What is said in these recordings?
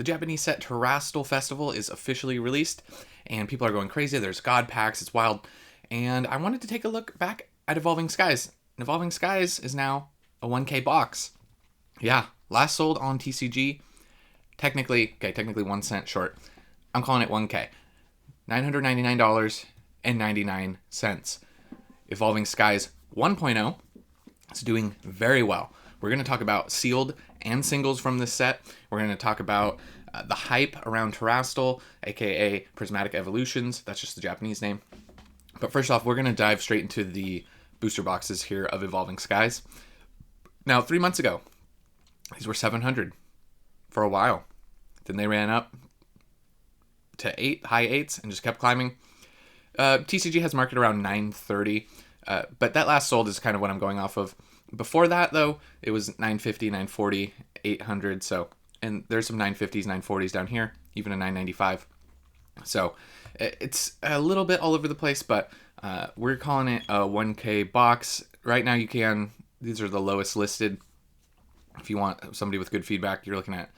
the Japanese set Terastal Festival is officially released, and people are going crazy. There's God packs, it's wild. And I wanted to take a look back at Evolving Skies. And Evolving Skies is now a 1K box. Yeah, last sold on TCG. Technically 1 cent short. I'm calling it 1K. $999.99. Evolving Skies 1.0 is doing very well. We're going to talk about sealed and singles from this set. We're going to talk about the hype around Terastal, aka Prismatic Evolutions. That's just the Japanese name. But first off, we're going to dive straight into the booster boxes here of Evolving Skies. Now, 3 months ago, these were 700 for a while. Then they ran up to high 8s, and just kept climbing. TCG has marked around 930, but that last sold is kind of what I'm going off of. Before that, though, it was 950, 940, 800. So, and there's some 950s, 940s down here, even a 995. So it's a little bit all over the place, but we're calling it a 1K box. Right now, these are the lowest listed. If you want somebody with good feedback, you're looking at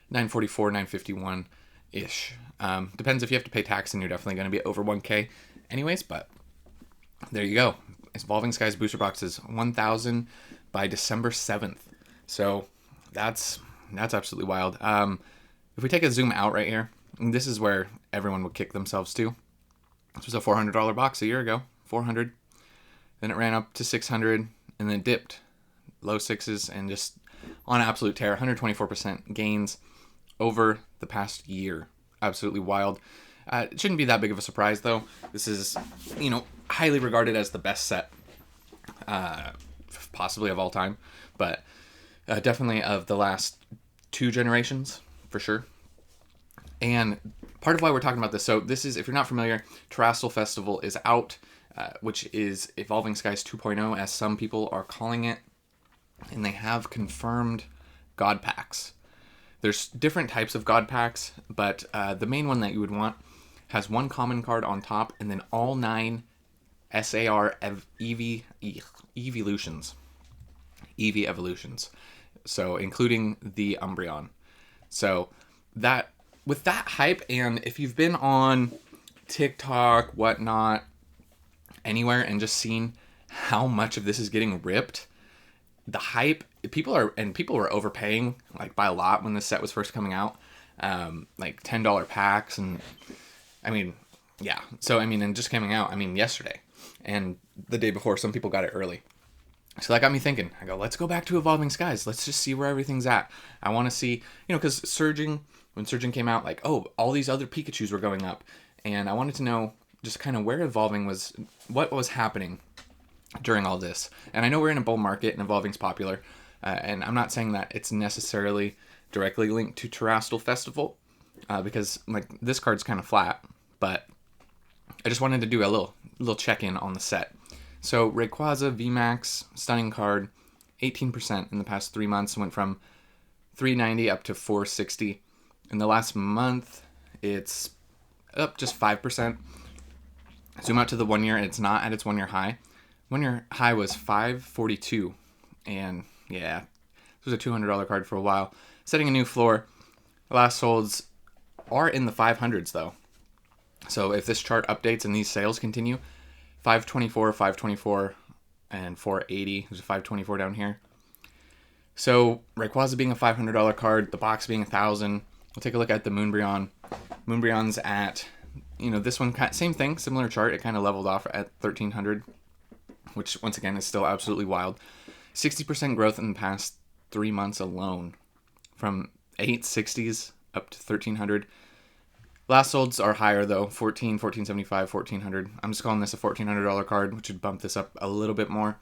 944, 951-ish. Depends if you have to pay tax, and you're definitely going to be over 1K anyways, but there you go. Evolving Skies booster boxes, 1,000 by December 7th. So that's absolutely wild. If we take a zoom out right here, and this is where everyone would kick themselves to. This was a $400 box a year ago, 400. Then it ran up to 600, and then dipped low sixes, and just on absolute tear, 124% gains over the past year. Absolutely wild. It shouldn't be that big of a surprise, though. This is, highly regarded as the best set, possibly of all time, but definitely of the last 2 generations, for sure. And part of why we're talking about this, so this is, if you're not familiar, Terastal Festival is out, which is Evolving Skies 2.0, as some people are calling it, and they have confirmed God packs. There's different types of God packs, but the main one that you would want has 1 common card on top, and then all 9 SAR Eeveelutions. Eevee Evolutions. So, including the Umbreon. So, that with that hype, and if you've been on TikTok, whatnot, anywhere, and just seen how much of this is getting ripped, the hype, people were overpaying, like, by a lot when this set was first coming out. Like $10 packs, and yeah. So, and just coming out, yesterday. And the day before, some people got it early. So that got me thinking. I go, let's go back to Evolving Skies. Let's just see where everything's at. I want to see, because when Surging came out, like, oh, all these other Pikachus were going up. And I wanted to know just kind of where Evolving was, what was happening during all this. And I know we're in a bull market and Evolving's popular. And I'm not saying that it's necessarily directly linked to Terastal Festival, because, like, this card's kind of flat. But I just wanted to do a little check-in on the set. So Rayquaza VMAX, stunning card, 18% in the past 3 months. Went from 390 up to 460. In the last month, it's up just 5%. Zoom out to the 1 year, and it's not at its 1 year high. 1 year high was 542. And yeah, this was a $200 card for a while. Setting a new floor. The last solds are in the 500s, though. So if this chart updates and these sales continue, 524, 524, and 480. There's a 524 down here. So Rayquaza being a $500 card, the box being $1,000. We'll take a look at the Moonbreon. Moonbreon's at, this one, same thing, similar chart. It kind of leveled off at 1,300, which once again is still absolutely wild. 60% growth in the past 3 months alone, from 860s up to 1,300. Last solds are higher, though. 1475, 1,400. I'm just calling this a $1,400 card, which would bump this up a little bit more.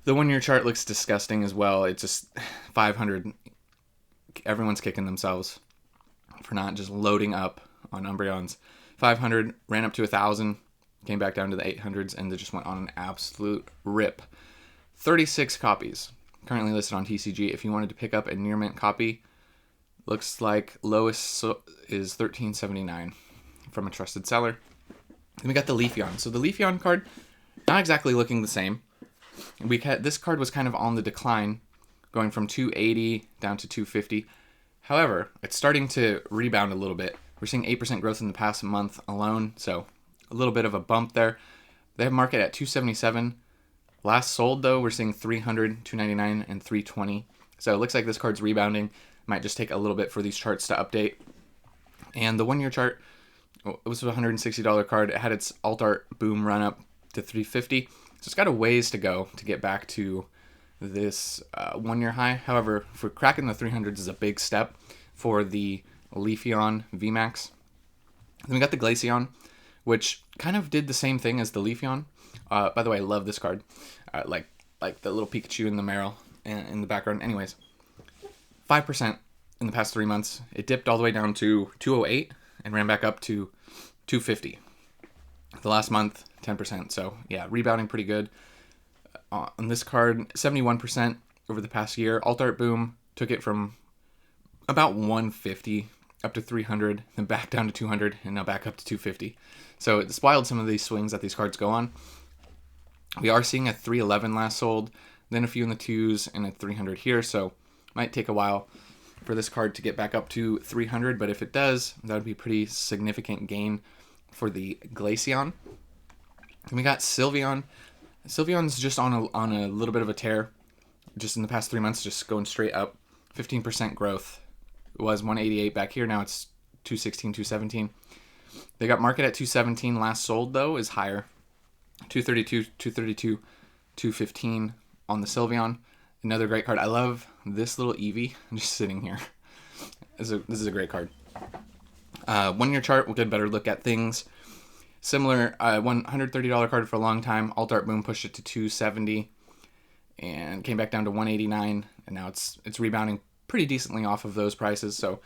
The 1 year chart looks disgusting as well. It's just 500. Everyone's kicking themselves for not just loading up on Umbreons. 500, ran up to 1,000, came back down to the 800s, and they just went on an absolute rip. 36 copies currently listed on TCG. If you wanted to pick up a near mint copy, looks like lowest is $13.79 from a trusted seller. Then we got the Leafeon. So the Leafeon card, not exactly looking the same. This card was kind of on the decline, going from 280 down to 250. However, it's starting to rebound a little bit. We're seeing 8% growth in the past month alone, so a little bit of a bump there. They have market at 277. Last sold, though, we're seeing 300, 299, and 320. So it looks like this card's rebounding. Might just take a little bit for these charts to update. And the 1 year chart, it was a $160 card. It had its alt art boom run up to 350. So it's got a ways to go to get back to this 1 year high. However, for cracking the 300s is a big step for the Eeveelution VMAX. Then we got the Glaceon, which kind of did the same thing as the Leafeon. By the way, I love this card. Like the little Pikachu in the Meryl in the background. Anyways, 5% in the past 3 months. It dipped all the way down to 208 and ran back up to 250. The last month, 10%. So yeah, rebounding pretty good. On this card, 71% over the past year. Alt Art Boom took it from about 150 up to 300, then back down to 200, and now back up to 250. So it's wild, some of these swings that these cards go on. We are seeing a 311 last sold, then a few in the 2s, and a 300 here, so might take a while for this card to get back up to 300, but if it does, that would be a pretty significant gain for the Glaceon. And we got Sylveon. Sylveon's just on a little bit of a tear, just in the past 3 months, just going straight up. 15% growth. It was 188 back here, now it's 216, 217. They got market at 217. Last sold, though, is higher. 232, 232, 215 on the Sylveon. Another great card. I love this little Eevee. I'm just sitting here. This is a great card. 1 year chart, we'll get a better look at things. Similar, $130 card for a long time. Alt Art Boom pushed it to 270 and came back down to 189, and now it's rebounding pretty decently off of those prices. So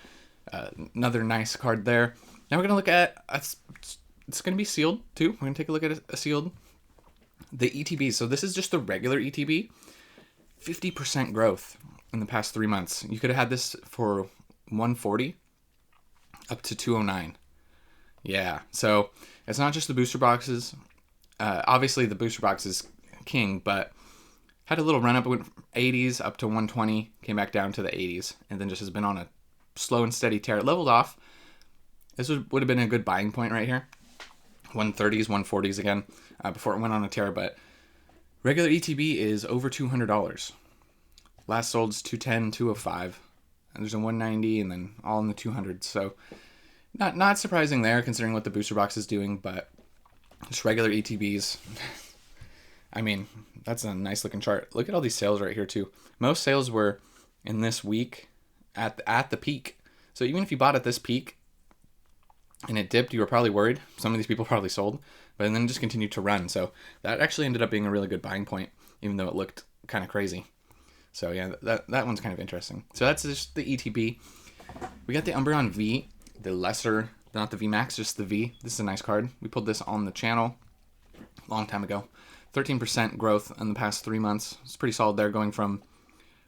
another nice card there. Now we're gonna look at it's gonna be sealed too. We're gonna take a look at a sealed, the ETB. So this is just the regular ETB. 50% growth in the past 3 months. You could have had this for 140 up to 209. Yeah, so it's not just the booster boxes. Obviously, the booster box is king, but had a little run up, went from 80s up to 120, came back down to the 80s, and then just has been on a slow and steady tear. It leveled off. This would have been a good buying point right here. 130s, 140s again, before it went on a tear, but regular ETB is over $200. Last sold is 210, 205, and there's a 190, and then all in the 200s. So not surprising there, considering what the booster box is doing, but just regular ETBs. I mean, that's a nice looking chart. Look at all these sales right here too. Most sales were in this week at the peak. So even if you bought at this peak and it dipped, you were probably worried. Some of these people probably sold, but then it just continued to run. So that actually ended up being a really good buying point, even though it looked kind of crazy. So yeah, that one's kind of interesting. So that's just the ETB. We got the Umbreon V, the lesser, not the VMAX, just the V. This is a nice card. We pulled this on the channel a long time ago. 13% growth in the past 3 months. It's pretty solid there, going from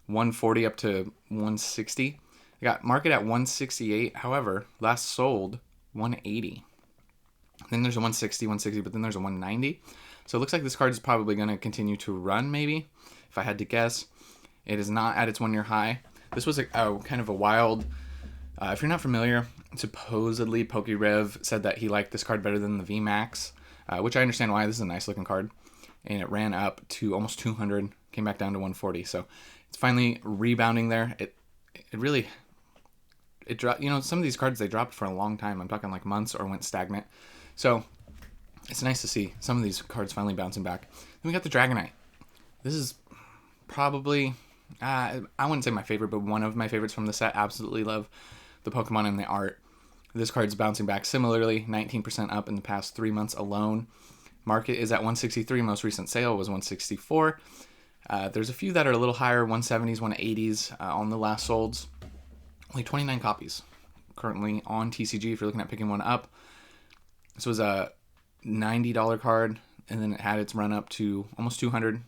140 up to 160. I got market at 168. However, last sold 180. Then there's a 160, but then there's a 190. So it looks like this card is probably going to continue to run, maybe, if I had to guess. It is not at its 1 year high. This was a kind of a wild, if you're not familiar, supposedly PokeRev said that he liked this card better than the VMAX, which I understand why. This is a nice looking card. And it ran up to almost 200, came back down to 140. So it's finally rebounding there. It really dropped. You know, some of these cards, they dropped for a long time. I'm talking like months, or went stagnant. So it's nice to see some of these cards finally bouncing back. Then we got the Dragonite. This is probably, I wouldn't say my favorite, but one of my favorites from the set. Absolutely love the Pokemon and the art. This card's bouncing back similarly, 19% up in the past 3 months alone. Market is at 163. Most recent sale was 164. There's a few that are a little higher, 170s, 180s on the last solds. Only 29 copies currently on TCG if you're looking at picking one up. This was a $90 card, and then it had its run up to almost 200,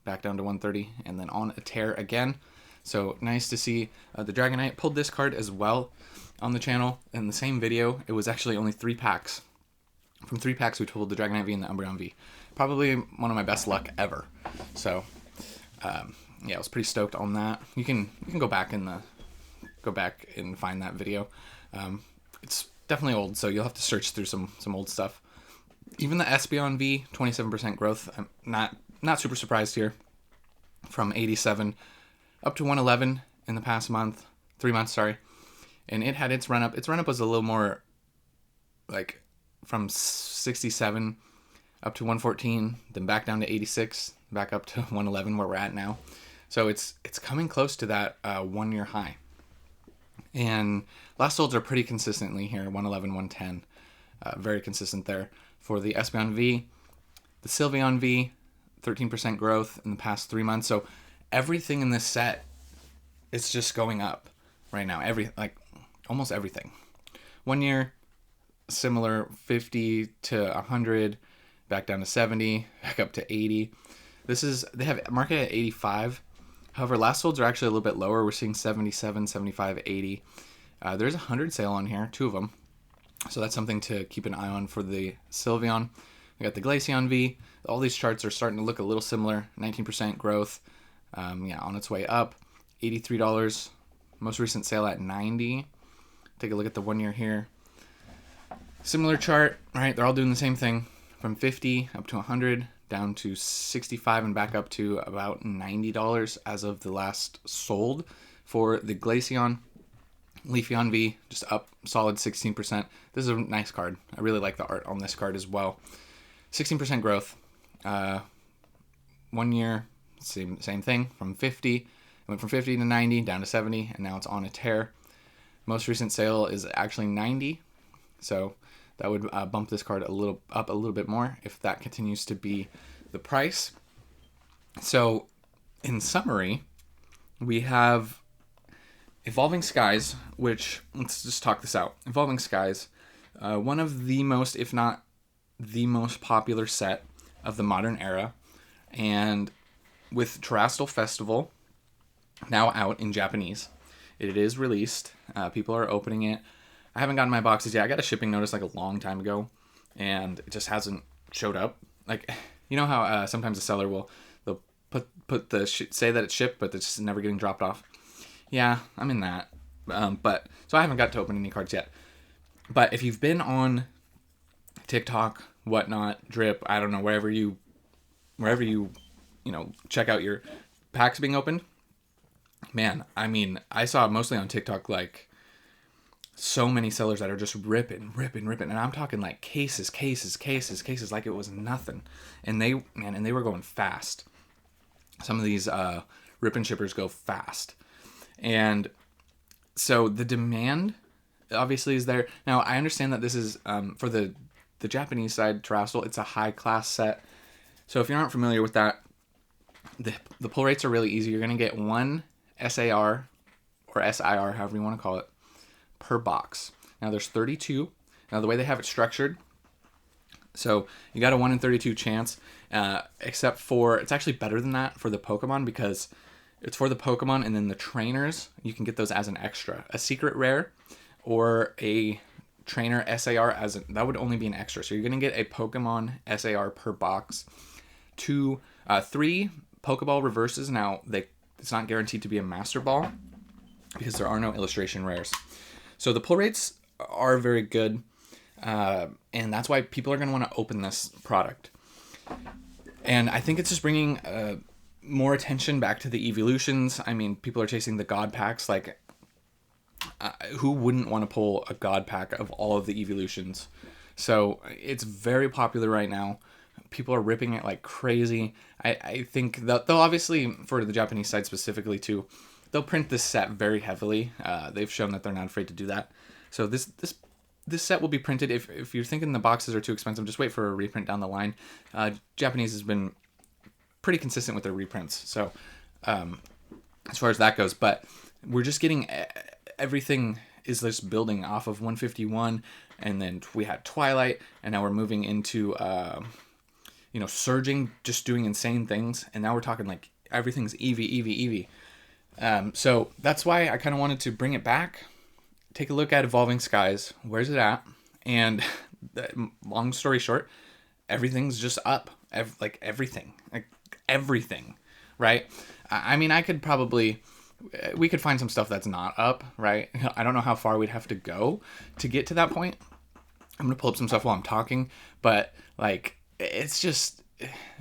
back down to 130, and then on a tear again. So nice to see the Dragonite. Pulled this card as well on the channel in the same video. It was actually only 3 packs. From 3 packs, we pulled the Dragonite V and the Umbreon V. Probably one of my best luck ever. So, yeah, I was pretty stoked on that. You can go back in the go back and find that video. It's definitely old, so you'll have to search through some old stuff. Even the Espeon V, 27% growth. I'm not super surprised here. From 87 up to 111 in the past 3 months, sorry. And it had its run up. Its run up was a little more like from 67 up to 114, then back down to 86, back up to 111 where we're at now. So it's coming close to that 1 year high. And last holds are pretty consistently here, 111, 110. Very consistent there. For the Espeon V, the Sylveon V, 13% growth in the past 3 months. So everything in this set is just going up right now. Almost everything. 1 year, similar, 50 to 100, back down to 70, back up to 80. They have market at 85. However, last holds are actually a little bit lower. We're seeing 77, 75, 80. There's a 100 sale on here, 2 of them. So that's something to keep an eye on for the Sylveon. We got the Glaceon V. All these charts are starting to look a little similar. 19% growth. On its way up. $83. Most recent sale at 90. Take a look at the 1 year here. Similar chart, right? They're all doing the same thing. From 50 up to 100, down to 65, and back up to about $90 as of the last sold. For the Glaceon, Leafeon V, just up solid 16%. This is a nice card. I really like the art on this card as well. 16% growth. 1 year, same thing. From 50, it went from 50 to 90, down to 70, and now it's on a tear. Most recent sale is actually 90, so that would bump this card up a little bit more if that continues to be the price. So, in summary, we have Evolving Skies, which, let's just talk this out. Evolving Skies, one of the most, if not the most popular set of the modern era. And with Terastal Festival now out in Japanese, it is released. People are opening it. I haven't gotten my boxes yet. I got a shipping notice like a long time ago, and it just hasn't showed up. Like, you know how sometimes a seller they'll put the say that it's shipped, but it's just never getting dropped off. Yeah, I'm in that. But so I haven't got to open any cards yet. But if you've been on TikTok, whatnot, Drip, I don't know, wherever you check out your packs being opened. Man, I mean, I saw mostly on TikTok like so many sellers that are just ripping, and I'm talking like cases, like it was nothing. And they were going fast. Some of these rip and shippers go fast. And so the demand obviously is there. Now, I understand that this is for the Japanese side, Terastal, it's a high class set. So if you aren't familiar with that, the pull rates are really easy. You're going to get one SAR or SIR, however you want to call it, per box. Now there's 32. Now the way they have it structured, so you got a 1 in 32 chance, except for, it's actually better than that for the Pokemon, because it's for the Pokemon, and then the trainers, you can get those as an extra. A secret rare or a trainer SAR that would only be an extra. So you're going to get a Pokemon SAR per box. 3 Pokeball reverses. Now, it's not guaranteed to be a Master Ball because there are no illustration rares. So the pull rates are very good, and that's why people are going to want to open this product. And I think it's just bringing more attention back to the Eeveelutions. I mean, people are chasing the God packs. Like, who wouldn't want to pull a God pack of all of the Eeveelutions? So it's very popular right now. People are ripping it like crazy. I think that they'll obviously, for the Japanese side specifically too, they'll print this set very heavily. They've shown that they're not afraid to do that. So this set will be printed. If you're thinking the boxes are too expensive, just wait for a reprint down the line. Japanese has been pretty consistent with their reprints. So as far as that goes, but we're just getting everything is just building off of 151, and then we had Twilight, and now we're moving into Surging, just doing insane things, and now we're talking like everything's Eevee. So that's why I kind of wanted to bring it back, take a look at Evolving Skies. Where's it at? And long story short, everything's just up. Everything, right? I mean, I could probably we could find some stuff that's not up, right? I don't know how far we'd have to go to get to that point. I'm gonna pull up some stuff while I'm talking, but like it's just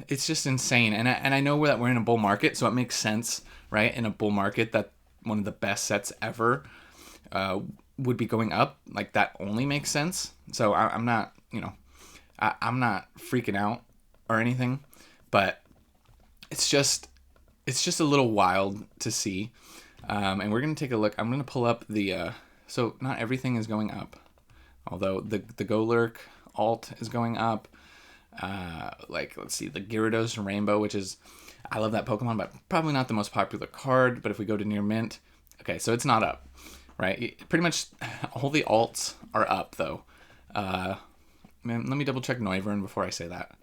insane. And I know that we're in a bull market, so it makes sense, right? In a bull market, that one of the best sets ever would be going up. Like that only makes sense. So I'm not, I'm not freaking out or anything, but it's just a little wild to see. And we're gonna take a look. I'm gonna pull up the. So not everything is going up, although the Golurk alt is going up. Like let's see, the Gyarados Rainbow, which is, I love that Pokemon, but probably not the most popular card. But if we go to near mint, okay, so it's not up, right? Pretty much all the alts are up though. Man, let me double check Noivern before I say that.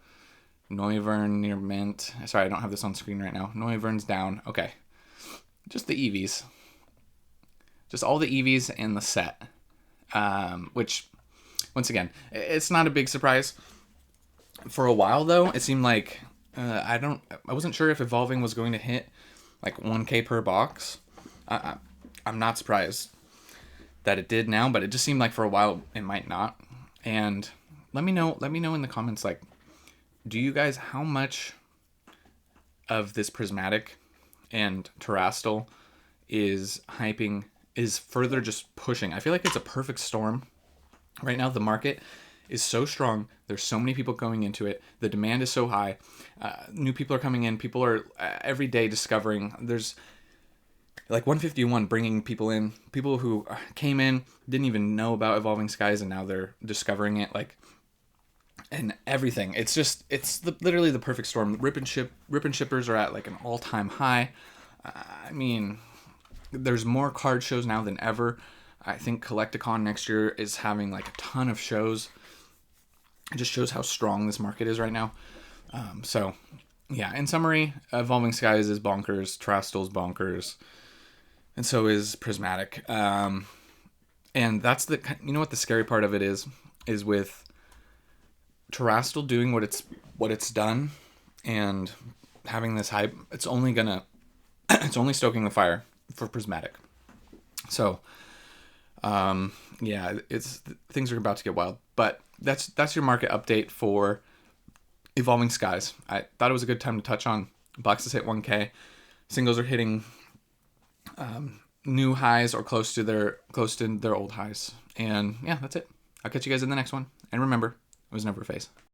Noivern near mint. Sorry, I don't have this on screen right now. Noivern's down. Okay. Just the EVs. Just all the EVs in the set. Which, once again, it's not a big surprise. For a while, though, it seemed like I wasn't sure if evolving was going to hit like 1K per box. I'm not surprised that it did now, but it just seemed like for a while it might not. And let me know in the comments, like, do you guys, how much of this Prismatic and Terastal is further just pushing? I feel like it's a perfect storm. Right now, the market is so strong. There's so many people going into it. The demand is so high. New people are coming in. People are every day discovering. There's like 151 bringing people in. People who came in, didn't even know about Evolving Skies, and now they're discovering it. Like, and everything. It's literally the perfect storm. Rip and shippers are at like an all-time high. I mean, there's more card shows now than ever. I think Collecticon next year is having like a ton of shows. It just shows how strong this market is right now. So, yeah, in summary, Evolving Skies is bonkers, Terastal's bonkers, and so is Prismatic. And that's what the scary part of it is with Terastal doing what it's done and having this hype, it's only stoking the fire for Prismatic. So, yeah, things are about to get wild, but that's your market update for Evolving Skies. I thought it was a good time to touch on. Boxes hit 1K, singles are hitting new highs or close to their old highs, and yeah, that's it. I'll catch you guys in the next one, and remember, it was never a phase.